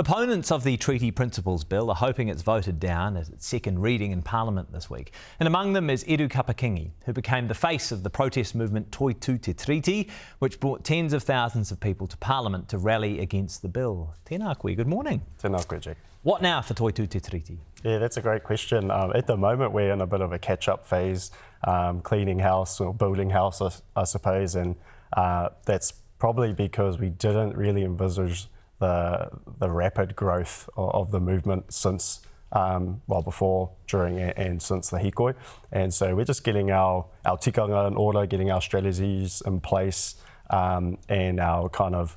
Opponents of the Treaty Principles Bill are hoping it's voted down at its second reading in Parliament this week. And among them is Eru Kapa-Kingi, who became the face of the protest movement Toitū te Tiriti, which brought tens of thousands of people to Parliament to rally against the bill. Tēnā koe, good morning. Tēnā koe, Jack. What now for Toitū te Tiriti? Yeah, that's a great question. At the moment, we're in a bit of a catch-up phase, cleaning house or building house, I suppose, and that's probably because we didn't really envisage the rapid growth of the movement since, before, during and since the Hīkoi. And so we're just getting our tikanga in order, getting our strategies in place, and our kind of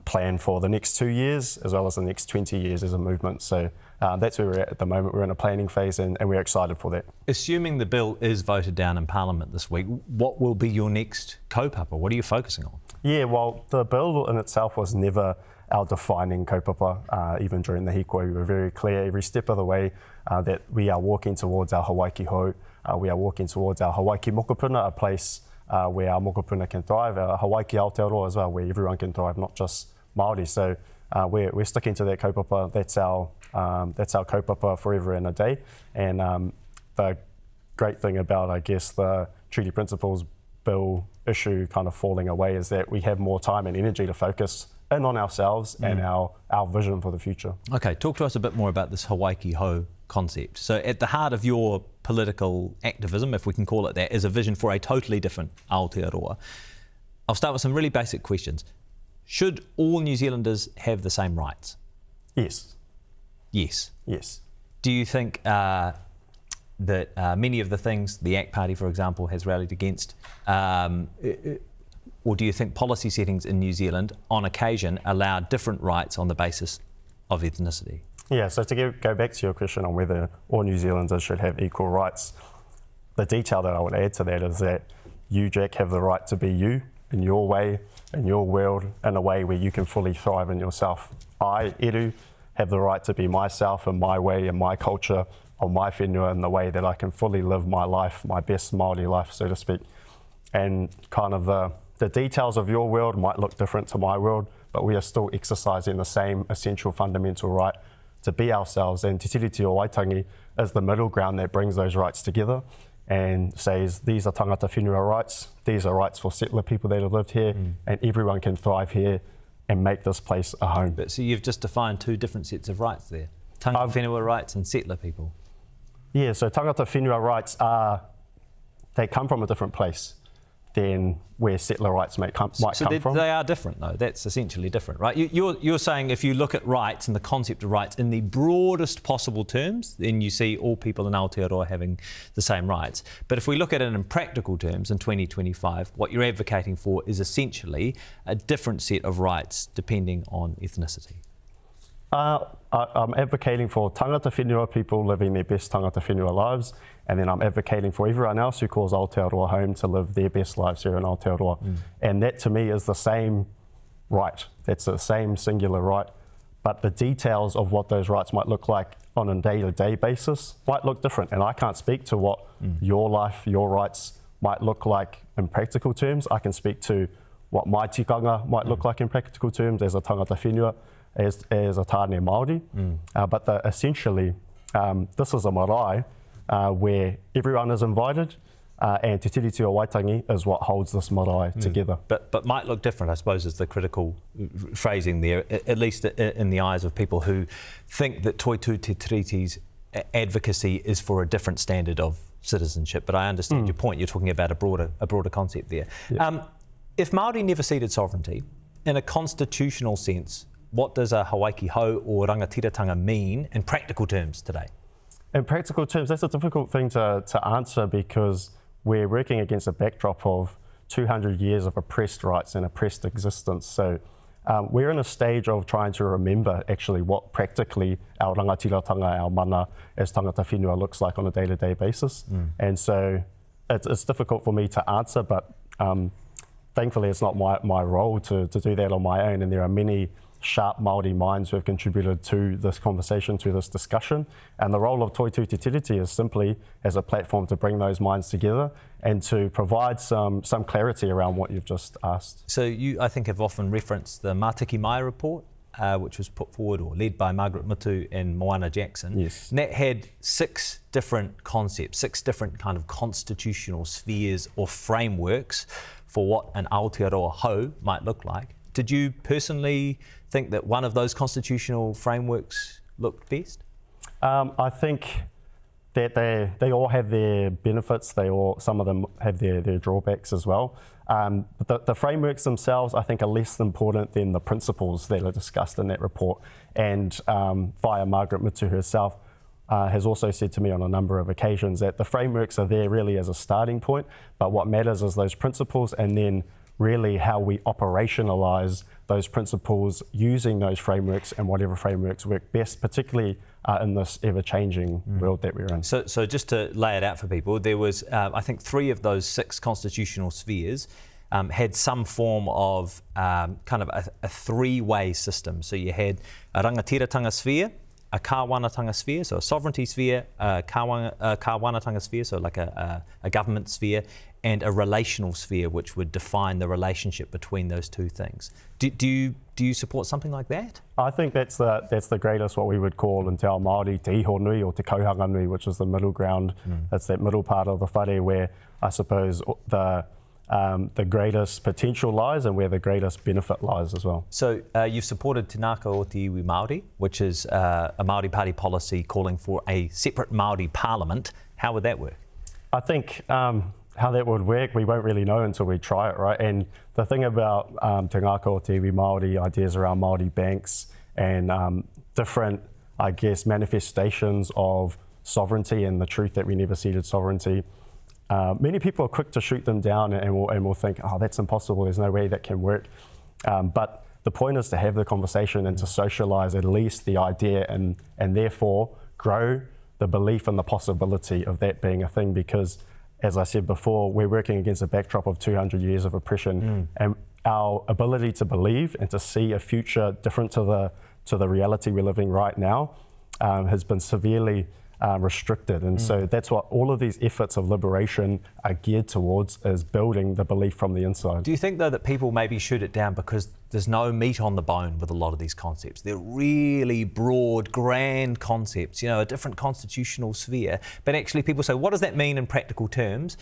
plan for the next 2 years as well as the next 20 years as a movement. So that's where we're at the moment. We're in a planning phase and we're excited for that. Assuming the bill is voted down in Parliament this week, what will be your next kaupapa? What are you focusing on? Yeah, well, the bill in itself was never our defining kaupapa. Even during the Hīkoi, we were very clear every step of the way that we are walking towards our Hawaii hou. We are walking towards our Hawaii mokopuna, a place where our mokopuna can thrive, our Hawaii Aotearoa as well, where everyone can thrive, not just Māori. So we're sticking to that kaupapa. That's our kaupapa forever and a day. And the great thing about, I guess, the Treaty Principles Bill issue kind of falling away is that we have more time and energy to focus in on ourselves and our vision for the future. Okay, talk to us a bit more about this Hawaii hou concept. So at the heart of your political activism, if we can call it that, is a vision for a totally different Aotearoa. I'll start with some really basic questions. Should all New Zealanders have the same rights? Yes. Yes? Yes. Do you think that many of the things the ACT Party, for example, has rallied against, or do you think policy settings in New Zealand, on occasion, allow different rights on the basis of ethnicity? Yeah, so to go back to your question on whether all New Zealanders should have equal rights, the detail that I would add to that is that you, Jack, have the right to be you in your way, in your world, in a way where you can fully thrive in yourself. I, Eru, have the right to be myself in my way, in my culture, on my whenua, in the way that I can fully live my life, my best Māori life, so to speak. And kind of the details of your world might look different to my world, but we are still exercising the same essential fundamental right to be ourselves. And Te Tiriti o Waitangi is the middle ground that brings those rights together and says these are tangata whenua rights, these are rights for settler people that have lived here, and everyone can thrive here and make this place a home. But so you've just defined two different sets of rights there, tangata whenua rights and settler people. Yeah, so tangata whenua rights they come from a different place than where settler rights might come from. So they are different, though. That's essentially different, right? You're saying if you look at rights and the concept of rights in the broadest possible terms, then you see all people in Aotearoa having the same rights. But if we look at it in practical terms in 2025, what you're advocating for is essentially a different set of rights depending on ethnicity. I'm advocating for tangata whenua people living their best tangata whenua lives, and then I'm advocating for everyone else who calls Aotearoa home to live their best lives here in Aotearoa. And that to me is the same right. That's the same singular right. But the details of what those rights might look like on a day-to-day basis might look different. And I can't speak to what your life, your rights might look like in practical terms. I can speak to what my tikanga might look like in practical terms as a tangata whenua, as a tāne Māori. But essentially, this is a marae where everyone is invited, and Te Tiriti o Waitangi is what holds this marae together. But might look different, I suppose, is the critical phrasing there, at least in the eyes of people who think that Toitū te Tiriti's advocacy is for a different standard of citizenship. But I understand your point. You're talking about a broader concept there. Yeah. If Māori never ceded sovereignty, in a constitutional sense, what does a Hawaii hou or rangatiratanga mean in practical terms today? In practical terms, that's a difficult thing to answer because we're working against a backdrop of 200 years of oppressed rights and oppressed existence. So we're in a stage of trying to remember actually what practically our rangatiratanga, our mana as tangata whenua looks like on a day-to-day basis. And so it's difficult for me to answer, but thankfully it's not my role to do that on my own, and there are many sharp Māori minds who have contributed to this conversation, to this discussion. And the role of Toitū te Tiriti is simply as a platform to bring those minds together and to provide some clarity around what you've just asked. So you, I think, have often referenced the Mātiki Mai report which was put forward or led by Margaret Mutu and Moana Jackson. Yes. And that had 6 different concepts, 6 different kind of constitutional spheres or frameworks for what an Aotearoa hou might look like. Did you personally think that one of those constitutional frameworks looked best? I think that they all have their benefits. Some of them have their drawbacks as well. But the frameworks themselves, I think, are less important than the principles that are discussed in that report. And via Margaret Mutu herself, has also said to me on a number of occasions that the frameworks are there really as a starting point, but what matters is those principles and then really how we operationalise those principles using those frameworks and whatever frameworks work best, particularly in this ever-changing world that we're in. So just to lay it out for people, there was, I think, 3 of those 6 constitutional spheres had some form of kind of a 3-way system. So you had a rangatiratanga sphere, a kāwanatanga sphere, so a sovereignty sphere, a kāwanatanga sphere, so like a government sphere, and a relational sphere, which would define the relationship between those 2 things. Do you support something like that? I think that's the greatest, what we would call in Te Ao Māori, te iho nui or te kauhanga nui, which is the middle ground. It's that middle part of the whare where I suppose the greatest potential lies and where the greatest benefit lies as well. So you've supported Te Ngāka o Te Iwi Māori, which is a Māori Party policy calling for a separate Māori parliament. How would that work? I think how that would work, we won't really know until we try it, right? And the thing about Te Ngāka o Te Iwi Māori, ideas around Māori banks and different, I guess, manifestations of sovereignty and the truth that we never ceded sovereignty, many people are quick to shoot them down and will think, oh, that's impossible, there's no way that can work. But the point is to have the conversation and to socialise at least the idea and therefore grow the belief and the possibility of that being a thing, because as I said before, we're working against a backdrop of 200 years of oppression, and our ability to believe and to see a future different to the reality we're living right now has been severely restricted. And so that's what all of these efforts of liberation are geared towards, is building the belief from the inside. Do you think, though, that people maybe shoot it down because there's no meat on the bone with a lot of these concepts? They're really broad, grand concepts, you know, a different constitutional sphere. But actually people say, what does that mean in practical terms?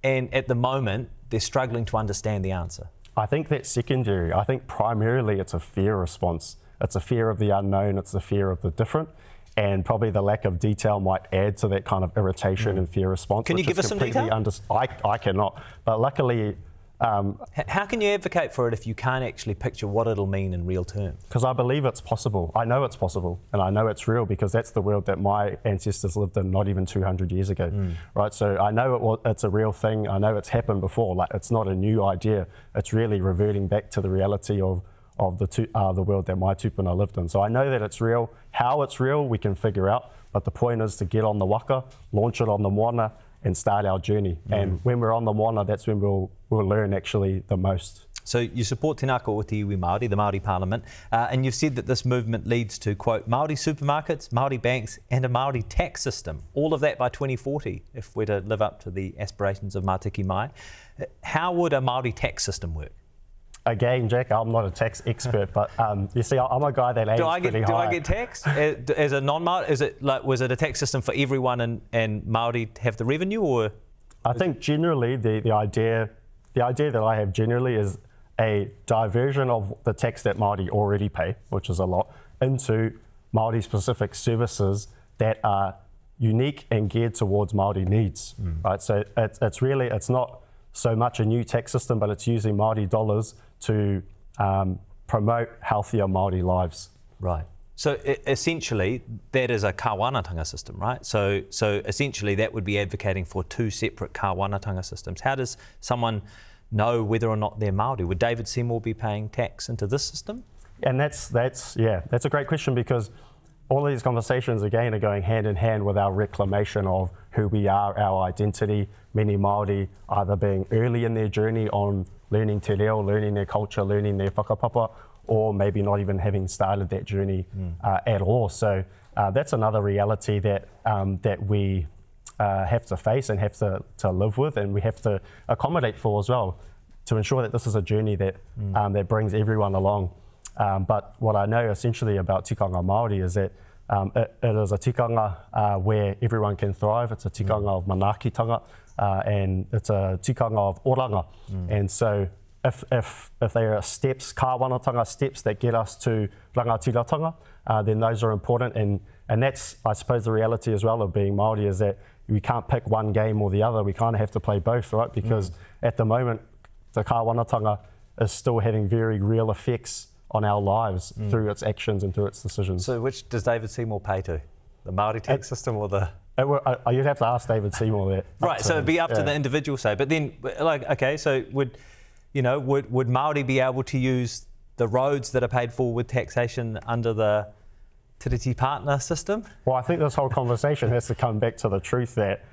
And at the moment, they're struggling to understand the answer. I think that's secondary. I think primarily it's a fear response. It's a fear of the unknown, it's a fear of the different. And probably the lack of detail might add to that kind of irritation and fear response. Can you give us some detail? I cannot, but luckily... how can you advocate for it if you can't actually picture what it'll mean in real terms? Because I believe it's possible. I know it's possible, and I know it's real, because that's the world that my ancestors lived in not even 200 years ago, right? So I know it's a real thing. I know it's happened before. Like, it's not a new idea. It's really reverting back to the reality of the world that my tupuna lived in. So I know that it's real. How it's real, we can figure out. But the point is to get on the waka, launch it on the moana, and start our journey. And when we're on the moana, that's when we'll learn actually the most. So you support Te Ngāka o Te Iwi Māori, the Māori Parliament, and you've said that this movement leads to, quote, Māori supermarkets, Māori banks, and a Māori tax system. All of that by 2040, if we're to live up to the aspirations of Mātiki Mai. How would a Māori tax system work? Again, Jack, I'm not a tax expert, but you see, I'm a guy that aims pretty high. Do I get taxed as a non-Māori? Is it like, was it a tax system for everyone and Māori have the revenue, or? I think generally the idea that I have generally is a diversion of the tax that Māori already pay, which is a lot, into Māori-specific services that are unique and geared towards Māori needs, right? So it's not so much a new tax system, but it's using Māori dollars to promote healthier Māori lives. Right. So essentially, that is a kāwanatanga system, right? So essentially, that would be advocating for 2 separate kāwanatanga systems. How does someone know whether or not they're Māori? Would David Seymour be paying tax into this system? And that's a great question, because all of these conversations, again, are going hand in hand with our reclamation of who we are, our identity. Many Māori either being early in their journey on learning te reo, learning their culture, learning their whakapapa, or maybe not even having started that journey at all. So that's another reality that we have to face and have to live with, and we have to accommodate for as well, to ensure that this is a journey that that brings everyone along. But what I know essentially about tikanga Māori is that it is a tikanga where everyone can thrive. It's a tikanga of manaakitanga, and it's a tikanga of oranga. And so if there are steps, kāwanatanga steps that get us to rangatiratanga, then those are important. And that's, I suppose, the reality as well of being Māori, is that we can't pick one game or the other. We kind of have to play both, right? Because at the moment, the kāwanatanga is still having very real effects on our lives through its actions and through its decisions. So which does David Seymour pay to? The Māori tax system or the... You'd have to ask David Seymour that. Right, so it'd be up to the individual, say. But then, like, okay, so would Māori be able to use the roads that are paid for with taxation under the Tiriti partner system? Well, I think this whole conversation has to come back to the truth that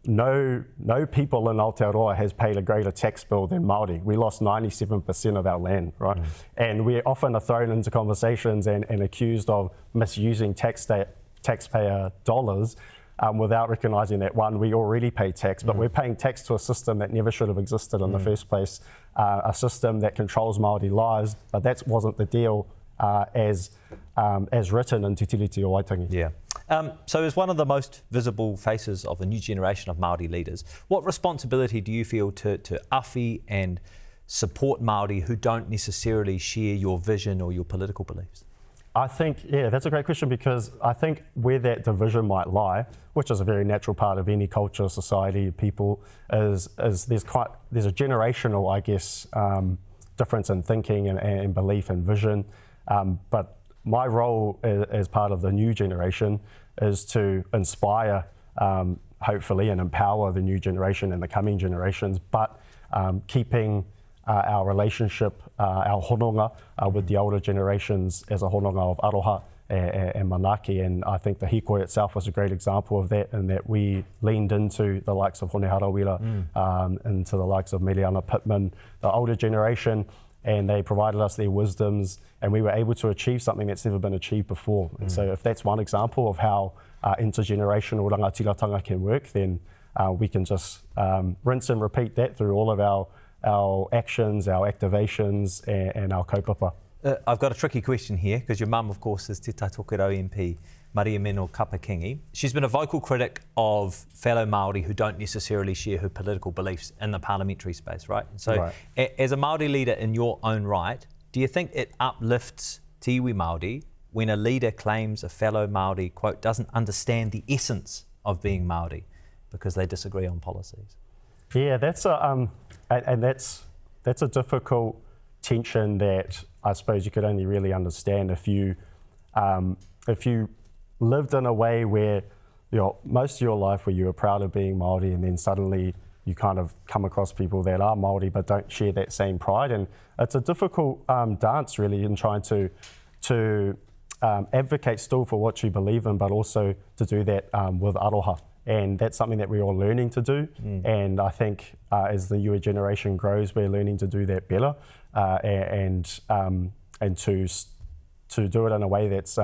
no people in Aotearoa has paid a greater tax bill than Māori. We lost 97% of our land, right? And we often are thrown into conversations and accused of misusing taxpayer dollars without recognising that, one, we already pay tax, but we're paying tax to a system that never should have existed in the first place, a system that controls Māori lives, but that wasn't the deal as written in Te Tiriti o Waitangi. Yeah. So as one of the most visible faces of a new generation of Māori leaders, what responsibility do you feel to awhi and support Māori who don't necessarily share your vision or your political beliefs? I think, that's a great question, because I think where that division might lie, which is a very natural part of any culture, society, people, is there's a generational, I guess, difference in thinking and belief and vision. But my role as part of the new generation is to inspire, hopefully, and empower the new generation and the coming generations, but keeping our relationship, our hononga with the older generations as a hononga of aroha and manaaki. And I think the Hīkoi itself was a great example of that, in that we leaned into the likes of Hone Harawira, into the likes of Meliana Pittman, the older generation, and they provided us their wisdoms, and we were able to achieve something that's never been achieved before. And so if that's one example of how intergenerational rangatiratanga can work, then we can just rinse and repeat that through all of our actions, our activations, and our kaupapa. I've got a tricky question here, because your mum, of course, is Te Taitokero MP, Eru Kapa-Kingi. She's been a vocal critic of fellow Māori who don't necessarily share her political beliefs in the parliamentary space, right? So as a Māori leader in your own right, do you think it uplifts te iwi Māori when a leader claims a fellow Māori, quote, doesn't understand the essence of being Māori because they disagree on policies? Yeah, that's a difficult tension that I suppose you could only really understand if you lived in a way where, most of your life where you were proud of being Māori, and then suddenly you kind of come across people that are Māori but don't share that same pride. And it's a difficult dance, really, in trying to advocate still for what you believe in, but also to do that with aroha. And that's something that we're all learning to do. And I think as the newer generation grows, we're learning to do that better, and to do it in a way that's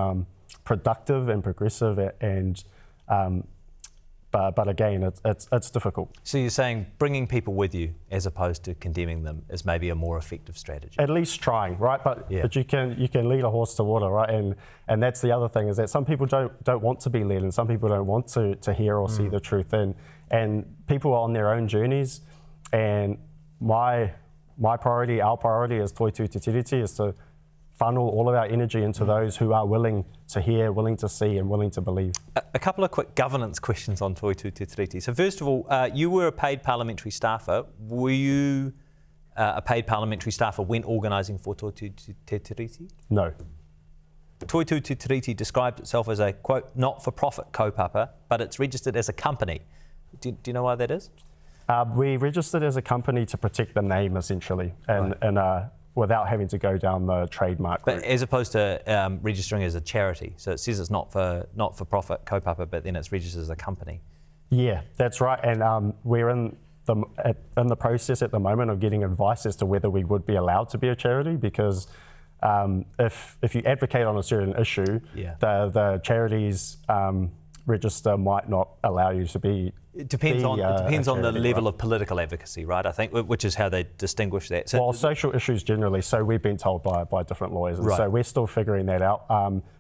productive and progressive, and but again, it's difficult. So you're saying bringing people with you as opposed to condemning them is maybe a more effective strategy? At least trying, right? But you can lead a horse to water, right? And that's the other thing, is that some people don't want to be led, and some people don't want to hear or see the truth, and people are on their own journeys. And my priority, our priority as Toitū Te Tiriti, is to funnel all of our energy into those who are willing to hear, willing to see, and willing to believe. A couple of quick governance questions on Toitū Te Tiriti. So first of all, you were a paid parliamentary staffer. Were you a paid parliamentary staffer when organising for Toitū Te Tiriti? No. Toitū Te Tiriti described itself as a, quote, not-for-profit kaupapa, but it's registered as a company. Do you know why that is? We registered as a company to protect the name, essentially, and without having to go down the trademark route. But as opposed to registering as a charity. So it says it's not-for-profit kaupapa, but then it's registered as a company. Yeah, that's right. And we're in the process at the moment of getting advice as to whether we would be allowed to be a charity, because if you advocate on a certain issue, the charity's register might not allow you to be. It depends on the level of political advocacy, right? I think, which is how they distinguish that. So social issues generally, so we've been told by different lawyers, and right. So we're still figuring that out.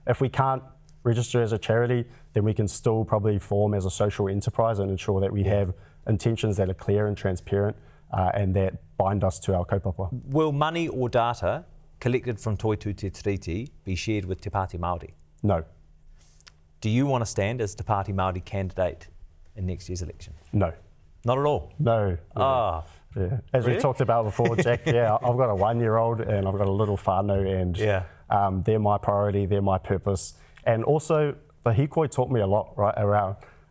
If we can't register as a charity, then we can still probably form as a social enterprise and ensure that we have intentions that are clear and transparent and that bind us to our kaupapa. Will money or data collected from Toitū Te Tiriti be shared with Te Pāti Māori? No. Do you want to stand as Te Pāti Māori candidate in next year's election? No. Not at all? No. Ah. Yeah. As really? we talked about before, Jack, I've got a 1-year-old and I've got a little whānau, and they're my priority, they're my purpose. And also, the Hīkoi taught me a lot, right,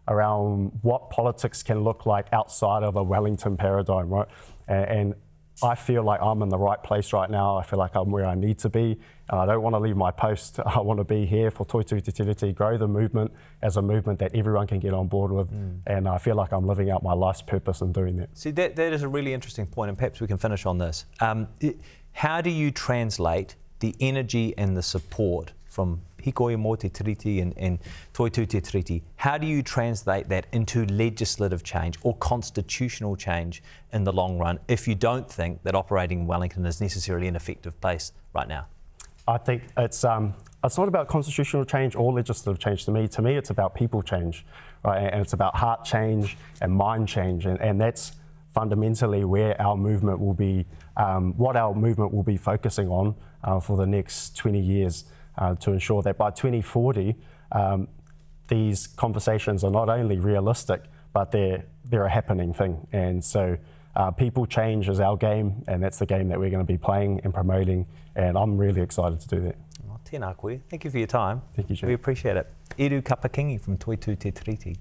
around what politics can look like outside of a Wellington paradigm, right? And I feel like I'm in the right place right now. I feel like I'm where I need to be. And I don't want to leave my post. I want to be here for Toitū Te Tiriti, grow the movement as a movement that everyone can get on board with. And I feel like I'm living out my life's purpose in doing that. See, that is a really interesting point, and perhaps we can finish on this. How do you translate the energy and the support from Hīkoi mō te Tiriti and Toitū Te Tiriti? How do you translate that into legislative change or constitutional change in the long run if you don't think that operating in Wellington is necessarily an effective place right now? I think it's not about constitutional change or legislative change to me. To me, it's about people change, right? And it's about heart change and mind change, and that's fundamentally where our movement will be, what our movement will be focusing on for the next 20 years. To ensure that by 2040, these conversations are not only realistic, but they're a happening thing. And so people change is our game, and that's the game that we're going to be playing and promoting, and I'm really excited to do that. Tēnā koe. Thank you for your time. Thank you, Jack. We appreciate it. Eru Kapa-Kingi from Toitū Te Tiriti.